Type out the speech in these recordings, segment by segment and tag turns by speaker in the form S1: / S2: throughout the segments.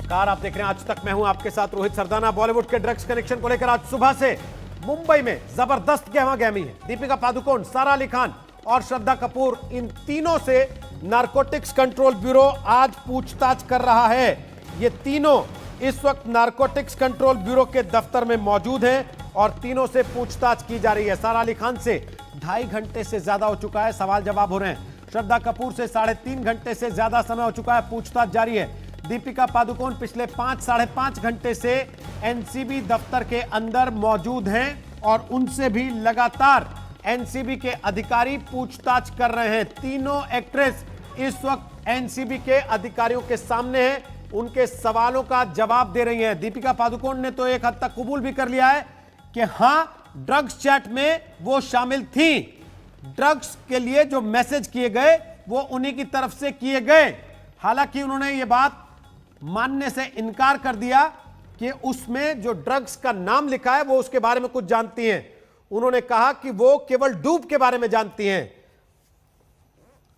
S1: नमस्कार, आप देख रहे हैं आज तक। मैं हूं आपके साथ रोहित सरदाना। बॉलीवुड के ड्रग्स कनेक्शन को लेकर आज सुबह से मुंबई में जबरदस्त गहमा-गहमी है। दीपिका पादुकोण, सारा अली खान और श्रद्धा कपूर, इन तीनों से नारकोटिक्स कंट्रोल ब्यूरो आज पूछताछ कर रहा है। ये तीनों इस वक्त नारकोटिक्स कंट्रोल ब्यूरो के दफ्तर में मौजूद हैं और तीनों से पूछताछ की जा रही है। सारा अली खान से 2.5 घंटे से ज्यादा हो चुका है, सवाल जवाब हो रहे हैं। श्रद्धा कपूर से 3.5 घंटे से ज्यादा समय हो चुका है, पूछताछ जारी है। दीपिका पादुकोण पिछले 5-5.5 घंटे से एनसीबी दफ्तर के अंदर मौजूद हैं और उनसे भी लगातार एनसीबी के अधिकारी पूछताछ कर रहे हैं। तीनों एक्ट्रेस इस वक्त एनसीबी के अधिकारियों के सामने हैं, उनके सवालों का जवाब दे रही हैं। दीपिका पादुकोण ने तो एक हद तक कबूल भी कर लिया है कि हां, ड्रग्स चैट में वो शामिल थी। ड्रग्स के लिए जो मैसेज किए गए वो उन्हीं की तरफ से किए गए। हालांकि उन्होंने ये बात मानने से इनकार कर दिया कि उसमें जो ड्रग्स का नाम लिखा है वो उसके बारे में कुछ जानती हैं। उन्होंने कहा कि वो केवल डूब के बारे में जानती हैं।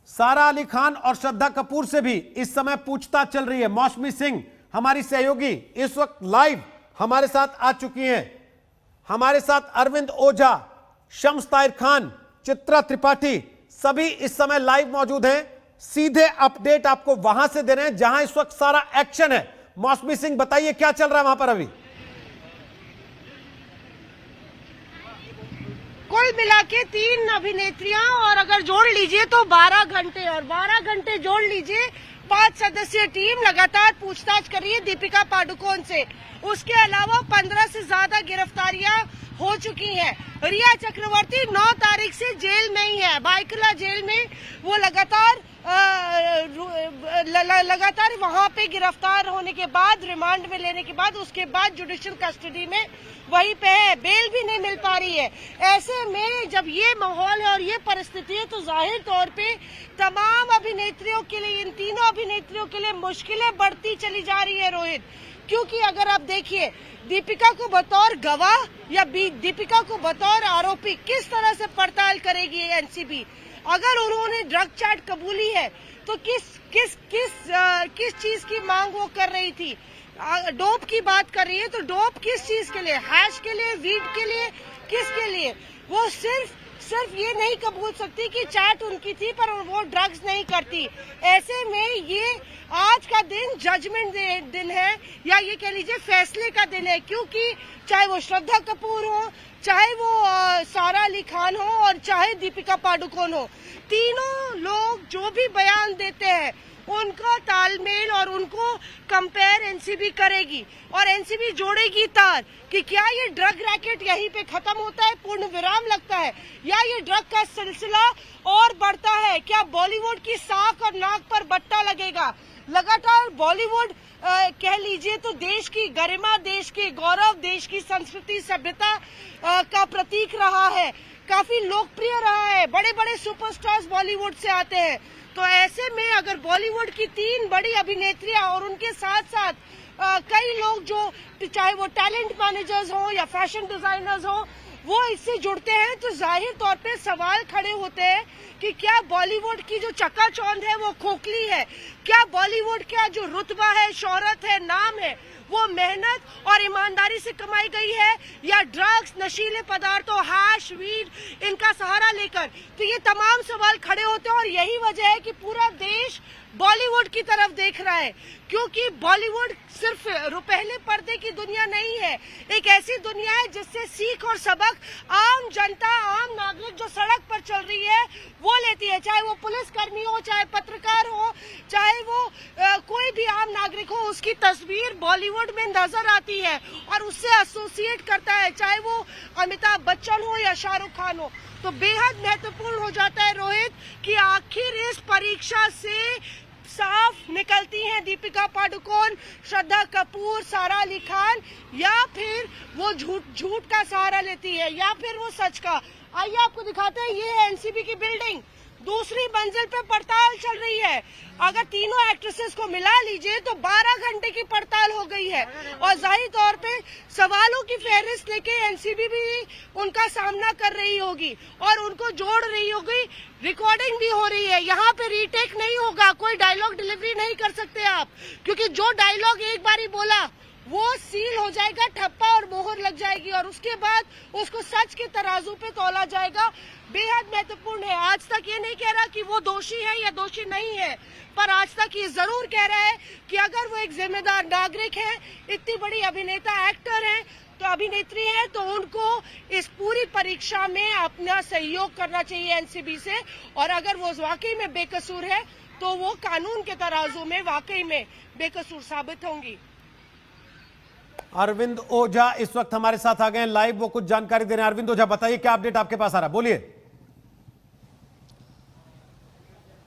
S1: सारा अली खान और श्रद्धा कपूर से भी इस समय पूछताछ चल रही है। मौसमी सिंह, हमारी सहयोगी, इस वक्त लाइव हमारे साथ आ चुकी हैं। हमारे साथ अरविंद ओझा, शम्स ताहिर खान, चित्रा त्रिपाठी, सभी इस समय लाइव मौजूद हैं। सीधे अपडेट आपको वहां से दे रहे हैं जहां इस वक्त सारा एक्शन है। मौसमी सिंह, बताइए क्या चल रहा है वहां पर अभी?
S2: कुल मिला के 3 अभिनेत्रियां और अगर जोड़ लीजिए तो 12 घंटे और 12 घंटे जोड़ लीजिए 5 सदस्यीय टीम लगातार पूछताछ कर रही है दीपिका पादुकोण से। उसके अलावा 15 से ज्यादा गिरफ्तारियां हो चुकी हैं। रिया चक्रवर्ती 9 तारीख से जेल में ही है, बाइकला जेल में। वो लगातार वहां पे गिरफ्तार होने के बाद, रिमांड में लेने के बाद, उसके बाद जुडिशियल कस्टडी में वहीं पे है, बेल भी नहीं मिल पा रही है। ऐसे में जब ये माहौल है और ये परिस्थिति है तो जाहिर तौर पे तमाम अभिनेत्रियों के लिए, इन तीनों अभिनेत्रियों के लिए मुश्किलें बढ़ती चली जा रही है रोहित। क्योंकि अगर आप देखिए दीपिका को बतौर गवाह या दीपिका को बतौर आरोपी किस तरह से पड़ताल करेगी एनसीबी। अगर उन्होंने ड्रग चैट कबूली है तो किस चीज की मांग वो कर रही थी। डोप की बात कर रही है तो डोप किस चीज के लिए, हैश के लिए, वीड के लिए, किसके लिए? वो सिर्फ ये नहीं कबूल सकती कि चैट उनकी थी पर वो ड्रग्स नहीं करती। ऐसे में ये आज का दिन जजमेंट दिन है या ये कह लीजिए फैसले का दिन है। क्योंकि चाहे वो श्रद्धा कपूर हो, चाहे वो सारा अली खान हो और चाहे दीपिका पादुकोण हो, तीनों लोग जो भी बयान देते हैं उनका तालमेल और उनको कंपेयर एनसीबी करेगी और एनसीबी जोड़ेगी तार कि क्या ये ड्रग रैकेट यहीं पे खत्म होता है, पूर्ण विराम लगता है, या ये ड्रग का सिलसिला और बढ़ता है। क्या बॉलीवुड की साख और नाक पर बट्टा लगेगा? लगातार बॉलीवुड कह लीजिए तो देश की गरिमा, देश के गौरव, देश की संस्कृति सभ्यता का प्रतीक रहा है, काफी लोकप्रिय रहा है। बड़े बड़े सुपरस्टार्स बॉलीवुड से आते हैं। तो ऐसे में अगर बॉलीवुड की 3 बड़ी अभिनेत्रियां और उनके साथ साथ कई लोग जो चाहे वो टैलेंट मैनेजर्स हो या फैशन डिजाइनर्स हो, वो इससे जुड़ते हैं तो जाहिर तौर पे सवाल खड़े होते हैं कि क्या बॉलीवुड की जो चकाचौंध है वो खोखली है? क्या बॉलीवुड का जो रुतबा है, शोहरत है, नाम है, वो मेहनत और ईमानदारी से कमाई गई है या ड्रग्स, नशीले पदार्थों, हैश, वीड, इनका सहारा लेकर? तो ये तमाम सवाल खड़े होते हैं और यही वजह है कि पूरा देश बॉलीवुड की तरफ देख रहा है। क्योंकि बॉलीवुड सिर्फ रुपहले पर्दे की दुनिया नहीं है, एक ऐसी दुनिया है जिससे सीख और सबक आम जनता, आम नागरिक जो सड़क पर चल रही है वो लेती है। चाहे वो पुलिसकर्मी हो, चाहे पत्रकार हो, चाहे वो कोई भी आम नागरिक हो, उसकी तस्वीर बॉलीवुड में नजर आती है और उससे एसोसिएट करता है, चाहे वो अमिताभ बच्चन हो या शाहरुख खान हो। तो बेहद महत्वपूर्ण हो जाता है रोहित कि आखिर इस परीक्षा से साफ निकलती हैं दीपिका पादुकोण, श्रद्धा कपूर, सारा अली खान, या फिर वो झूठ का सहारा लेती है या फिर वो सच का। आइए आपको दिखाते हैं, ये है एनसीबी की बिल्डिंग। दूसरी मंजिल पे पड़ताल चल रही है। अगर तीनों एक्ट्रेसेस को मिला लीजिए तो 12 घंटे की पड़ताल हो गई है और जाहिर तौर पे सवालों की फहरिस्त लेके एनसीबी भी उनका सामना कर रही होगी और उनको जोड़ रही होगी। रिकॉर्डिंग भी हो रही है, यहाँ पे रीटेक नहीं होगा, कोई डायलॉग डिलीवरी नहीं कर सकते आप, क्योंकि जो डायलॉग एक बारी बोला वो सील हो जाएगा, ठप्पा और मोहर लग जाएगी और उसके बाद उसको सच के तराजू पे तौला जाएगा। बेहद महत्वपूर्ण है। आज तक ये नहीं कह रहा कि वो दोषी है या दोषी नहीं है, पर आज तक ये जरूर कह रहा है कि अगर वो एक जिम्मेदार नागरिक है, इतनी बड़ी अभिनेता एक्टर है तो अभिनेत्री है, तो उनको इस पूरी परीक्षा में अपना सहयोग करना चाहिए एनसीबी से, और अगर वो वाकई में बेकसूर है तो वो कानून के तराजू में वाकई में बेकसूर साबित होंगी।
S1: अरविंद ओझा इस वक्त हमारे साथ आ गए हैं लाइव, वो कुछ जानकारी दे रहे हैं। अरविंद ओझा बताइए क्या अपडेट आपके पास आ रहा है, बोलिए।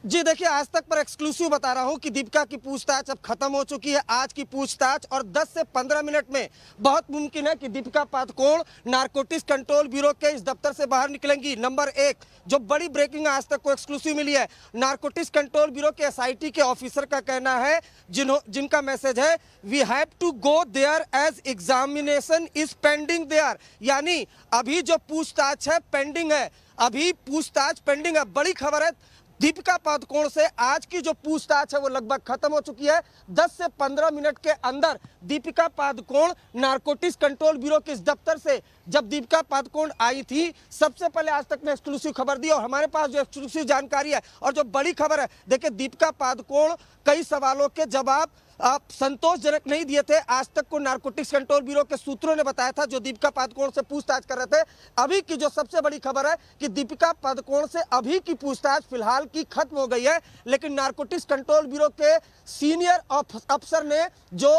S3: जी देखिए, आज तक पर एक्सक्लूसिव बता रहा हूं कि दीपिका की पूछताछ अब खत्म हो चुकी है। आज की पूछताछ और 10 से 15 मिनट में बहुत मुमकिन है कि Deepika Padukone narcotics control bureau के इस दफ्तर से बाहर निकलेंगी। नंबर एक, जो बड़ी ब्रेकिंग आज तक को एक्सक्लूसिव मिली है, नारकोटिक्स कंट्रोल ब्यूरो के एसआईटी के ऑफिसर का कहना है, जिनका मैसेज है, we have to go there as examination is pending there, यानी अभी जो पूछताछ है पेंडिंग है, अभी पूछताछ पेंडिंग है। बड़ी खबर है, दीपिका पादुकोण से आज की जो पूछताछ है वो लगभग खत्म हो चुकी है। 10 से 15 मिनट के अंदर Deepika Padukone narcotics control bureau के इस दफ्तर से, जब दीपिका पादुकोण आई थी, सबसे पहले आज तक ने एक्सक्लूसिव खबर दी और हमारे पास जो एक्सक्लूसिव जानकारी है और जो बड़ी खबर है, देखिए दीपिका पादुकोण कई सवालों के जवाब संतोषजनक नहीं दिए थे। आज तक को नारकोटिक्स कंट्रोल ब्यूरो के सूत्रों ने बताया था, जो दीपिका पादुकोण से पूछताछ कर रहे थे। अभी की जो सबसे बड़ी खबर है कि दीपिका पादुकोण से अभी की पूछताछ फिलहाल की खत्म हो गई है, लेकिन नारकोटिक्स कंट्रोल ब्यूरो के सीनियर अफसर ने जो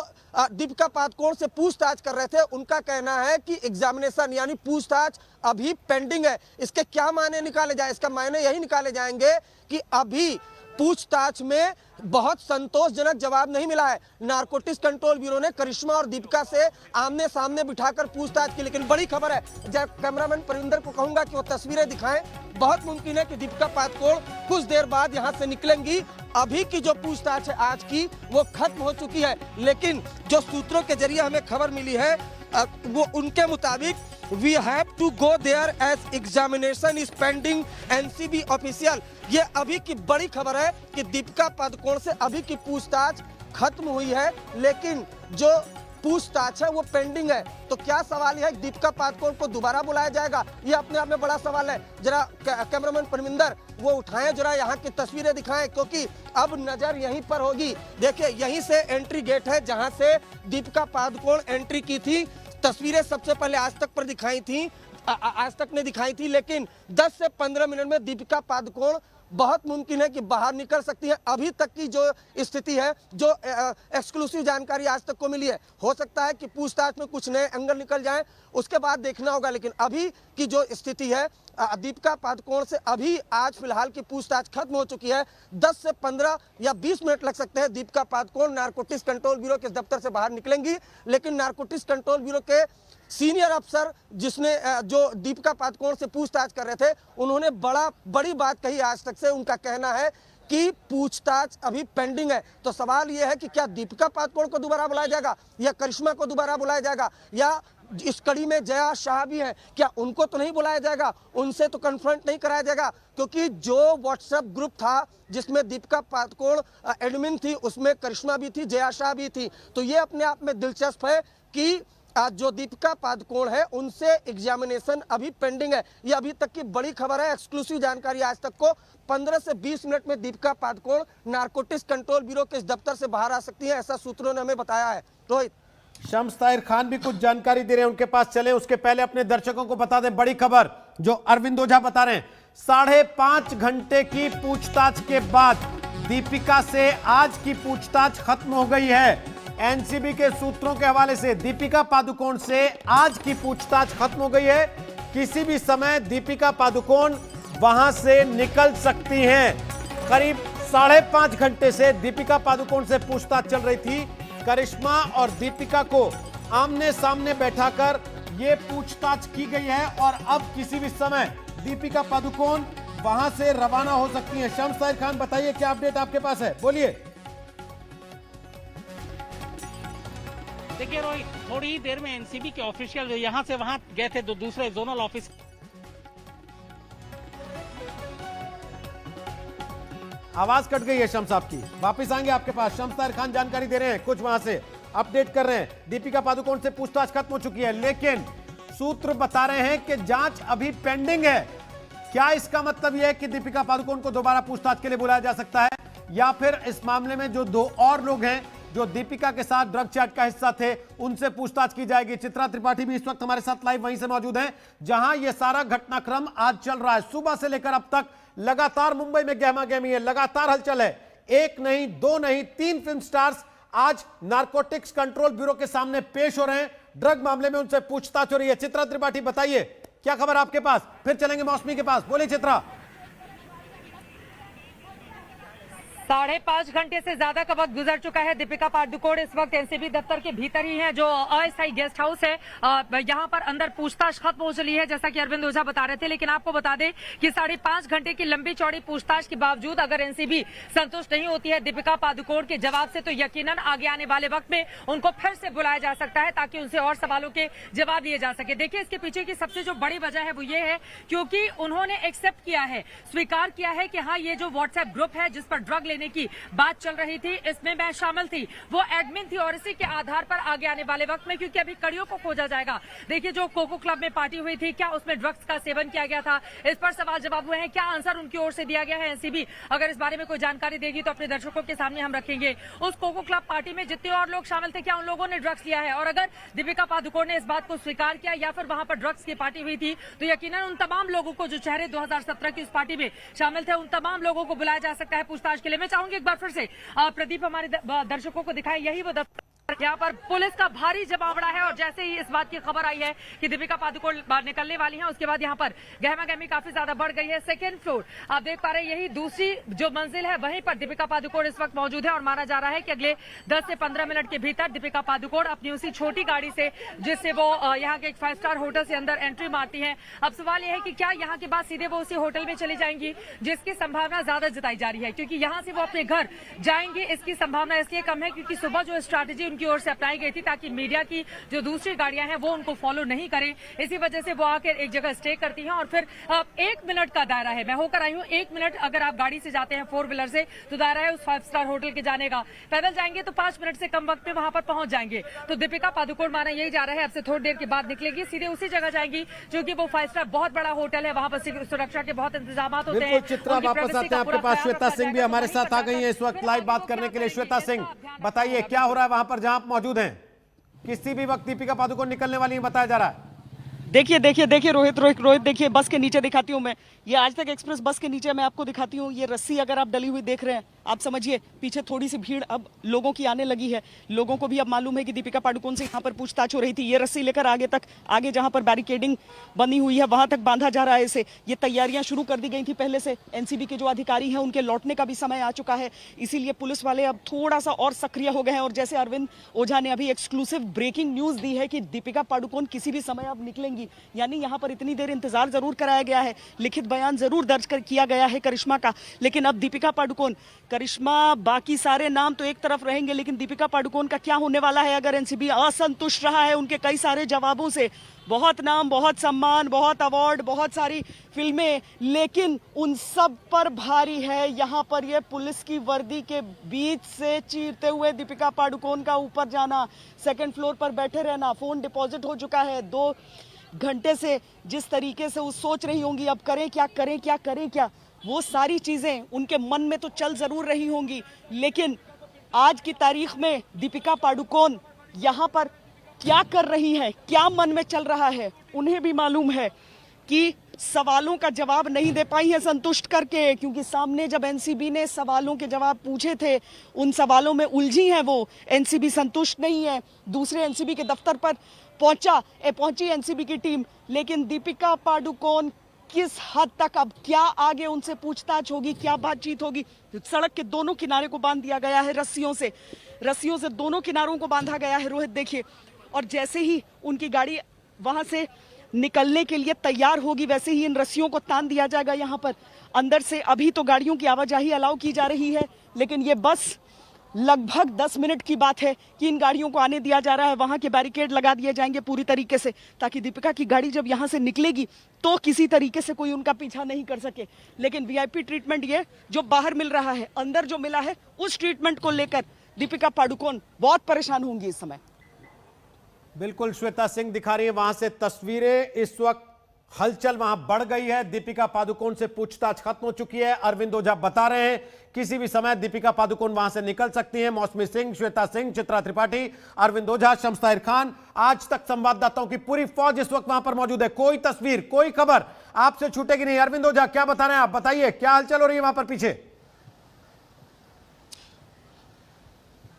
S3: दीपिका पादुकोण से पूछताछ कर रहे थे, उनका कहना है कि एग्जामिनेशन यानी पूछताछ अभी पेंडिंग है। इसके क्या मायने निकाले जाए? इसका मायने यही निकाले जाएंगे कि अभी पूछताछ में बहुत संतोषजनक जवाब नहीं मिला है। नारकोटिक्स कंट्रोल ब्यूरो ने करिश्मा और दीपिका से आमने सामने बिठाकर पूछताछ की, लेकिन बड़ी खबर है, जब कैमरामैन परविंदर को कहूंगा कि वो तस्वीरें दिखाएं, बहुत मुमकिन है कि दीपिका पादुकोण कुछ देर बाद यहां से निकलेंगी। अभी की जो पूछताछ है आज की, वो खत्म हो चुकी है, लेकिन जो सूत्रों के जरिए हमें खबर मिली है वो उनके मुताबिक we have to go there as examination is pending NCB official. ये अभी की बड़ी खबर है कि दीपिका पादुकोण से अभी की पूछताछ खत्म हुई है, लेकिन जो पूछताछ है वो पेंडिंग है। तो क्या सवाल है, दीपिका पादुकोण को दोबारा बुलाया जाएगा? ये अपने आप में बड़ा सवाल है। जरा कैमरामैन परमिंदर वो उठाएं, जरा यहाँ की तस्वीरें दिखाएं, क्योंकि अब नजर यहीं पर होगी। देखिए, यहीं से एंट्री गेट है जहां से दीपिका पादुकोण एंट्री की थी। तस्वीरें सबसे पहले आज तक पर दिखाई थी, आज तक ने दिखाई थी, लेकिन 10 से 15 मिनट में दीपिका पादुकोण बहुत मुमकिन है कि बाहर निकल सकती है। अभी तक की जो स्थिति है, जो एक्सक्लूसिव जानकारी आज तक को मिली है, हो सकता है कि पूछताछ में कुछ नए एंगल निकल जाएं, उसके बाद देखना होगा। लेकिन अभी की जो स्थिति है, दीपिका पादुकोण से अभी आज फिलहाल की पूछताछ खत्म हो चुकी है। 10 से 15 या 20 मिनट लग सकते हैं, Deepika Padukone narcotics control bureau के दफ्तर से बाहर निकलेंगी। लेकिन नारकोटिक्स कंट्रोल ब्यूरो के सीनियर अफसर जो दीपिका पादुकोण से पूछताछ कर रहे थे, उन्होंने बड़ी बात कही आज तक से। उनका कहना है कि पूछताछ अभी पेंडिंग है। तो सवाल यह है कि क्या दीपिका पादुकोण को दोबारा बुलाया जाएगा या करिश्मा को दोबारा बुलाया जाएगा, या इस कड़ी में जया शाह भी हैं, क्या उनको तो नहीं बुलाया जाएगा, उनसे तो कन्फ्रंट नहीं कराया जाएगा? क्योंकि जो व्हाट्सएप ग्रुप था जिसमें दीपिका पादुकोण एडमिन थी, उसमें करिश्मा भी थी, जया शाह भी थी। तो ये अपने आप में दिलचस्प है कि जो दीपिका पादुकोण है उनसे एग्जामिनेशन अभी पेंडिंग है। ये अभी तक की बड़ी खबर है, एक्सक्लूसिव जानकारी आज तक को। 15 से 20 मिनट में Deepika Padukone narcotics control bureau के इस दफ्तर से बाहर आ सकती है, ऐसा सूत्रों ने हमें बताया है। रोहित,
S1: शम्स ताहिर खान भी कुछ जानकारी दे रहे हैं, उनके पास चले। उसके पहले अपने दर्शकों को बता दें बड़ी खबर जो अरविंद ओझा बता रहे हैं। 5.5 घंटे की पूछताछ के बाद दीपिका से आज की पूछताछ खत्म हो गई है। एनसीबी के सूत्रों के हवाले से दीपिका पादुकोण से आज की पूछताछ खत्म हो गई है। किसी भी समय दीपिका पादुकोण वहां से निकल सकती हैं। करीब 5.5 घंटे से दीपिका पादुकोण से पूछताछ चल रही थी। करिश्मा और दीपिका को आमने सामने बैठाकर यह पूछताछ की गई है और अब किसी भी समय दीपिका पादुकोण वहां से रवाना हो सकती हैं। शम्स ताहिर खान, बताइए क्या अपडेट आपके पास है, बोलिए।
S4: देखिए रोहित, थोड़ी ही देर में एनसीबी के ऑफिशियल जो यहाँ से वहां गए थे दूसरे जोनल ऑफिस,
S1: आवाज कट गई है शम्स आपकी, वापस आएंगे आपके पास। शम्स ताहिर खान जानकारी दे रहे हैं, कुछ वहां से अपडेट कर रहे हैं। दीपिका पादुकोण से पूछताछ खत्म हो चुकी है, लेकिन सूत्र बता रहे हैं कि जांच अभी पेंडिंग है। क्या इसका मतलब यह है कि दीपिका पादुकोण को दोबारा पूछताछ के लिए बुलाया जा सकता है, या फिर इस मामले में जो 2 और लोग हैं जो दीपिका के साथ ड्रग चैट का हिस्सा थे, उनसे पूछताछ की जाएगी? चित्रा त्रिपाठी भी इस वक्त हमारे साथ लाइव वहीं से मौजूद हैं, जहां यह सारा घटनाक्रम आज चल रहा है। सुबह से लेकर अब तक लगातार मुंबई में गहमा गहमी है, लगातार हलचल है। 1 नहीं, 2 नहीं, 3 फिल्म स्टार्स आज नारकोटिक्स कंट्रोल ब्यूरो के सामने पेश हो रहे हैं। ड्रग मामले में उनसे पूछताछ हो रही है। चित्रा त्रिपाठी, बताइए क्या खबर आपके पास? फिर चलेंगे मौसमी के पास, बोलिए चित्रा।
S5: 5.5 घंटे से ज्यादा का वक्त गुजर चुका है। दीपिका पादुकोण इस वक्त एनसीबी दफ्तर के भीतर ही है, जो अस्थायी गेस्ट हाउस है। यहाँ पर अंदर पूछताछ खत्म हो चली है, जैसा कि अरविंद ओझा बता रहे थे। लेकिन आपको बता दें कि 5.5 घंटे की लंबी चौड़ी पूछताछ के बावजूद अगर एनसीबी संतुष्ट नहीं होती है दीपिका पादुकोण के जवाब से, तो यकीनन आगे आने वाले वक्त में उनको फिर से बुलाया जा सकता है, ताकि उनसे और सवालों के जवाब दिए जा सके। देखिए, इसके पीछे की सबसे जो बड़ी वजह है वो ये है क्योंकि उन्होंने एक्सेप्ट किया है, स्वीकार किया है कि हाँ, ये जो व्हाट्सएप ग्रुप है जिस पर ड्रग लेने की बात चल रही थी, इसमें मैं शामिल थी, वो एडमिन थी, और इसी के आधार पर आगे आने वाले वक्त में, क्योंकि अभी कड़ियों को खोजा जाएगा। देखिए, जो कोको क्लब में पार्टी हुई थी, क्या उसमें ड्रग्स का सेवन किया गया था, इस पर सवाल जवाब हुए हैं। क्या आंसर उनकी ओर से दिया गया है? एनसीबी अगर इस बारे में कोई जानकारी देगी तो अपने दर्शकों के सामने हम रखेंगे। उस कोको क्लब पार्टी में जितने और लोग शामिल थे, क्या उन लोगों ने ड्रग्स लिया है? और अगर दीपिका पादुकोण ने इस बात को स्वीकार किया या फिर वहां पर ड्रग्स की पार्टी हुई थी, तो यकीनन उन तमाम लोगों को जो चेहरे 2017 की उस पार्टी में शामिल थे, उन तमाम लोगों को बुलाया जा सकता है पूछताछ के लिए। मैं चाहूंगी एक बार फिर से प्रदीप हमारे दर्शकों को दिखाए, यही वो दफ्तर, यहाँ पर पुलिस का भारी जमावड़ा है। और जैसे ही इस बात की खबर आई है कि दीपिका पादुकोण बाहर निकलने वाली हैं, उसके बाद यहाँ पर गहमा गहमी काफी ज्यादा बढ़ गई है। 2nd फ्लोर आप देख पा रहे हैं, यही दूसरी जो मंजिल है, वहीं पर दीपिका पादुकोण इस वक्त मौजूद है। और माना जा रहा है कि अगले 10 से 15 मिनट के भीतर दीपिका पादुकोण अपनी उसी छोटी गाड़ी से, जिससे वो यहाँ के एक 5 स्टार होटल से अंदर एंट्री मारती है। अब सवाल यह है कि क्या यहाँ के बाद सीधे वो उसी होटल में चली जाएंगी, जिसकी संभावना ज्यादा जताई जा रही है, क्योंकि यहाँ से वो अपने घर जाएंगे इसकी संभावना इसलिए कम है क्योंकि सुबह जो स्ट्रैटेजी उनकी ओर से अपनाई गई थी ताकि मीडिया की जो दूसरी गाड़ियां हैं वो उनको फॉलो नहीं करें, इसी वजह से वो आकर एक जगह स्टे करती हैं। और फिर 1 मिनट का दायरा है, मैं होकर आई हूँ 1 मिनट, अगर आप गाड़ी से जाते हैं 4 व्हीलर से तो दायरा है उस 5 स्टार होटल के जाने का। पैदल जाएंगे तो 5 मिनट से कम वक्त में वहां पर पहुंच जाएंगे। तो दीपिका पादुकोण माना यही जा रहा है, अब से थोड़ी देर के बाद निकलेगी, सीधे उसी जगह जाएंगी, जो कि वो 5 स्टार बहुत बड़ा होटल है, वहां पर सुरक्षा के बहुत इंतजाम होते हैं।
S1: चित्रा, वापस आते हैं आपके पास। श्वेता सिंह भी हमारे साथ आ गई है इस वक्त लाइव बात करने के लिए। श्वेता सिंह, बताइए क्या हो रहा है वहां पर जहां आप मौजूद हैं? किसी भी वक्त दीपिका पादुकोण निकलने वाली है बताया जा रहा है।
S6: देखिए रोहित, देखिए बस के नीचे दिखाती हूँ मैं, ये आज तक एक्सप्रेस बस के नीचे मैं आपको दिखाती हूँ। ये रस्सी अगर आप डली हुई देख रहे हैं, आप समझिए पीछे थोड़ी सी भीड़ अब लोगों की आने लगी है। लोगों को भी अब मालूम है कि दीपिका पादुकोण से यहाँ पर पूछताछ हो रही थी। ये रस्सी लेकर आगे जहाँ पर बैरिकेडिंग बनी हुई है वहां तक बांधा जा रहा है इसे। ये तैयारियां शुरू कर दी गई थी पहले से। एनसीबी के जो अधिकारी हैं उनके लौटने का भी समय आ चुका है, इसीलिए पुलिस वाले अब थोड़ा सा और सक्रिय हो गए हैं। और जैसे अरविंद ओझा ने अभी एक्सक्लूसिव ब्रेकिंग न्यूज दी है कि दीपिका पादुकोण किसी भी समय अब निकलेंगी, यानी यहाँ पर इतनी देर इंतजार जरूर कराया गया है, लिखित बयान जरूर दर्ज किया गया है करिश्मा का, लेकिन अब दीपिका पादुकोण, करिश्मा, बाकी सारे नाम तो एक तरफ रहेंगे, लेकिन दीपिका पादुकोण का क्या होने वाला है अगर एनसीबी असंतुष्ट रहा है उनके कई सारे जवाबों से। बहुत नाम, बहुत सम्मान, बहुत अवार्ड, बहुत सारी फिल्में, लेकिन उन सब पर भारी है यहाँ पर ये पुलिस की वर्दी के बीच से चीरते हुए दीपिका पादुकोण का ऊपर जाना, 2nd फ्लोर पर बैठे रहना। फोन डिपॉजिट हो चुका है 2 घंटे से, जिस तरीके से वो सोच रही होंगी अब करें क्या, वो सारी चीजें उनके मन में तो चल जरूर रही होंगी, लेकिन आज की तारीख में दीपिका पादुकोण यहाँ पर क्या कर रही है, क्या मन में चल रहा है, उन्हें भी मालूम है कि सवालों का जवाब नहीं दे पाई है संतुष्ट करके, क्योंकि सामने जब एनसीबी ने सवालों के जवाब पूछे थे उन सवालों में उलझी है वो। एनसीबी संतुष्ट नहीं है, दूसरे एनसीबी के दफ्तर पर पहुंची एनसीबी की टीम, लेकिन दीपिका पादुकोण किस हद तक, अब क्या आगे उनसे पूछताछ होगी, क्या बातचीत होगी। सड़क के दोनों किनारे को बांध दिया गया है रस्सियों से दोनों किनारों को बांधा गया है रोहित, देखिए। और जैसे ही उनकी गाड़ी वहां से निकलने के लिए तैयार होगी वैसे ही इन रस्सियों को तान दिया जाएगा यहाँ पर। अंदर से अभी तो गाड़ियों की आवाजाही अलाउ की जा रही है, लेकिन ये बस लगभग 10 मिनट की बात है कि इन गाड़ियों को आने दिया जा रहा है। वहां के बैरिकेड लगा दिए जाएंगे पूरी तरीके से, ताकि दीपिका की गाड़ी जब यहां से निकलेगी तो किसी तरीके से कोई उनका पीछा नहीं कर सके। लेकिन वीआईपी ट्रीटमेंट ये जो बाहर मिल रहा है, अंदर जो मिला है, उस ट्रीटमेंट को लेकर दीपिका पादुकोण बहुत परेशान होंगी इस समय।
S1: बिल्कुल, श्वेता सिंह दिखा रही है वहां से तस्वीरें। इस वक्त हलचल वहां बढ़ गई है। दीपिका पादुकोण से पूछताछ खत्म हो चुकी है। अरविंद ओझा बता रहे हैं किसी भी समय दीपिका पादुकोण वहां से निकल सकती हैं। मौसमी सिंह, श्वेता सिंह, चित्रा त्रिपाठी, अरविंद ओझा, शम्स ताहिर खान, आज तक संवाददाताओं की पूरी फौज इस वक्त वहां पर मौजूद है। कोई तस्वीर, कोई खबर आपसे छूटेगी नहीं। अरविंद ओझा क्या बता रहे हैं, आप बताइए क्या हलचल हो रही है वहां पर पीछे?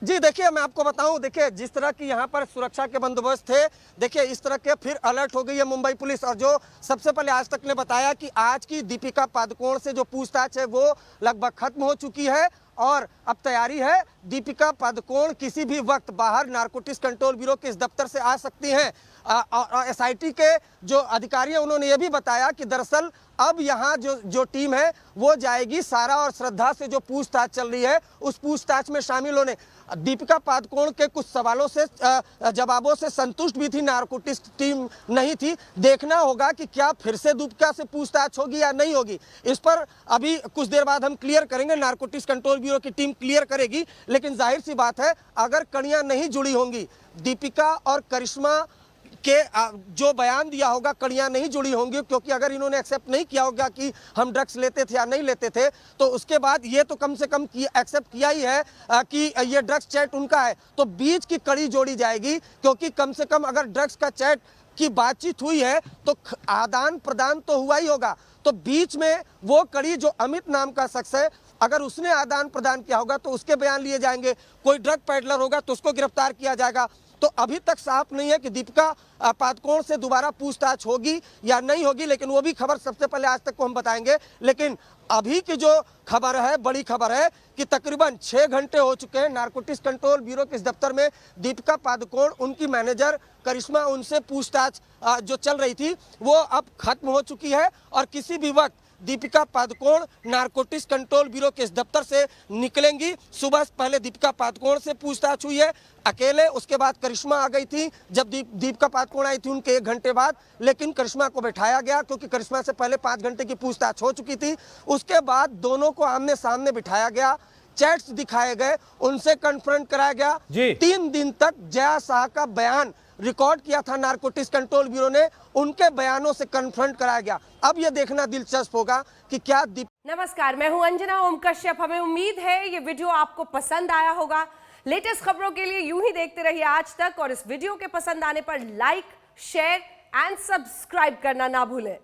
S3: जी देखिए, मैं आपको बताऊं, देखिए जिस तरह की यहाँ पर सुरक्षा के बंदोबस्त थे, देखिए इस तरह के फिर अलर्ट हो गई है मुंबई पुलिस। और जो सबसे पहले आज तक ने बताया कि आज की दीपिका पादुकोण से जो पूछताछ है वो लगभग खत्म हो चुकी है और अब तैयारी है। दीपिका पादुकोण किसी भी वक्त बाहर नारकोटिक्स कंट्रोल ब्यूरो के इस दफ्तर से आ सकती हैं। और एसआईटी के जो अधिकारी हैं उन्होंने ये भी बताया कि दरअसल अब यहाँ जो टीम है वो जाएगी सारा और श्रद्धा से जो पूछताछ चल रही है उस पूछताछ में शामिल होने। दीपिका पादुकोण के कुछ सवालों से जवाबों से संतुष्ट भी थी नारकोटिक्स टीम, नहीं थी। देखना होगा कि क्या फिर से दीपिका से पूछताछ होगी या नहीं होगी, इस पर अभी कुछ देर बाद हम क्लियर करेंगे। नारकोटिक्स कंट्रोल ब्यूरो की टीम क्लियर करेगी। लेकिन जाहिर सी बात है, अगर कड़ियां नहीं जुड़ी होंगी, दीपिका और करिश्मा के जो बयान दिया होगा, कड़ियां नहीं जुड़ी होंगी, क्योंकि अगर इन्होंने एक्सेप्ट नहीं किया होगा कि हम ड्रग्स लेते थे या नहीं लेते थे, तो उसके बाद ये तो कम से कम एक्सेप्ट किया ही है कि ये ड्रग्स चैट उनका है, तो बीच की कड़ी जोड़ी जाएगी। क्योंकि कम से कम अगर ड्रग्स का चैट की बातचीत हुई है तो आदान प्रदान तो हुआ ही होगा, तो बीच में वो कड़ी जो अमित नाम का शख्स है, अगर उसने आदान प्रदान किया होगा तो उसके बयान लिए जाएंगे। कोई ड्रग पेडलर होगा तो उसको गिरफ्तार किया जाएगा। तो अभी तक साफ नहीं है कि दीपिका पादुकोण से दोबारा पूछताछ होगी या नहीं होगी, लेकिन वो भी खबर सबसे पहले आज तक को हम बताएंगे। लेकिन अभी की जो खबर है, बड़ी खबर है कि तकरीबन 6 घंटे हो चुके हैं नारकोटिक्स कंट्रोल ब्यूरो के इस दफ्तर में। दीपिका पादुकोण, उनकी मैनेजर करिश्मा, उनसे पूछताछ जो चल रही थी वो अब खत्म हो चुकी है और किसी भी वक्त Deepika Padukone narcotics control bureau के इस दफ्तर से निकलेंगी। सुबह पहले दीपिका पादुकोण से पूछताछ हुई है अकेले, उसके बाद करिश्मा आ गई थी। जब दीपिका पादुकोण आई थी उनके 1 घंटे बाद, लेकिन करिश्मा को बैठाया गया क्योंकि करिश्मा से पहले 5 घंटे की पूछताछ हो चुकी थी। उसके बाद दोनों को आमने सामने बिठाया गया, चैट्स दिखाए गए, उनसे कन्फ्रंट कराया गया। 3 दिन तक जया शाह का बयान रिकॉर्ड किया था नारकोटिक्स कंट्रोल ब्यूरो ने, उनके बयानों से कन्फ्रंट कराया गया। अब यह देखना दिलचस्प होगा कि क्या
S7: नमस्कार, मैं हूं अंजना ओम कश्यप। हमें उम्मीद है ये वीडियो आपको पसंद आया होगा। लेटेस्ट खबरों के लिए यूं ही देखते रहिए आज तक, और इस वीडियो के पसंद आने पर लाइक, शेयर एंड सब्सक्राइब करना ना भूलें।